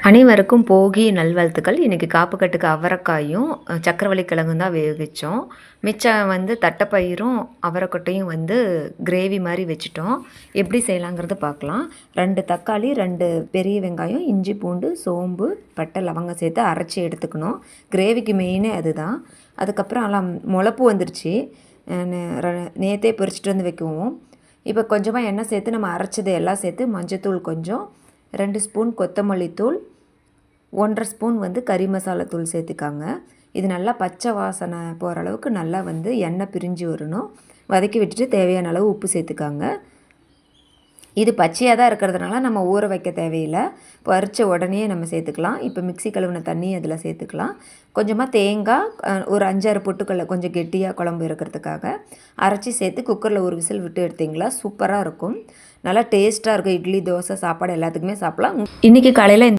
அனைவருக்கும் போகி நல்வாழ்த்துக்கள். இன்றைக்கி காப்பு கட்டுக்கு அவரைக்காயும் சக்கரவள்ளி கிழங்கும் தான் வேவிச்சோம். மிச்சம் தட்டைப்பயிரும் அவரைக்கொட்டையும் கிரேவி மாதிரி வச்சுட்டோம். எப்படி செய்யலாங்கிறது பார்க்கலாம். 2 தக்காளி, 2 பெரிய வெங்காயம், இஞ்சி பூண்டு, சோம்பு, பட்டை, லவங்கம் சேர்த்து அரைச்சி எடுத்துக்கணும். கிரேவிக்கு மெயினே அதுதான். அதுக்கப்புறம் எல்லாம் முளப்பு வந்துருச்சு. நேற்றே பறிச்சிட்டு வந்து வைக்குவோம். இப்போ கொஞ்சமாக எண்ணெய் சேர்த்து நம்ம அரைச்சது எல்லாம் சேர்த்து மஞ்சத்தூள் கொஞ்சம், 2 ஸ்பூன் கொத்தமல்லி தூள், 1.5 ஸ்பூன் கறி மசாலா தூள் சேர்த்துக்காங்க. இது நல்லா பச்சை வாசனை போகிற அளவுக்கு நல்லா எண்ணெய் பிரிஞ்சு வரணும். வதக்கி விட்டுட்டு தேவையான அளவு உப்பு சேர்த்துக்காங்க. இது பச்சையாக தான் இருக்கிறதுனால நம்ம ஊற வைக்க தேவையில்லை. பறித்த உடனே நம்ம சேர்த்துக்கலாம். இப்போ மிக்ஸி கழுவின தண்ணி அதில் சேர்த்துக்கலாம். கொஞ்சமாக தேங்காய், ஒரு 5-6 பொட்டுக்கடலை கொஞ்சம் கெட்டியாக குழம்பு இருக்கிறதுக்காக அரைச்சி சேர்த்து குக்கரில் ஒரு விசில் விட்டு எடுத்திங்களா சூப்பராக இருக்கும். நல்லா டேஸ்ட்டாக இருக்கும். இட்லி, தோசை, சாப்பாடு எல்லாத்துக்குமே சாப்பிட்லாம். இன்றைக்கி காலையில்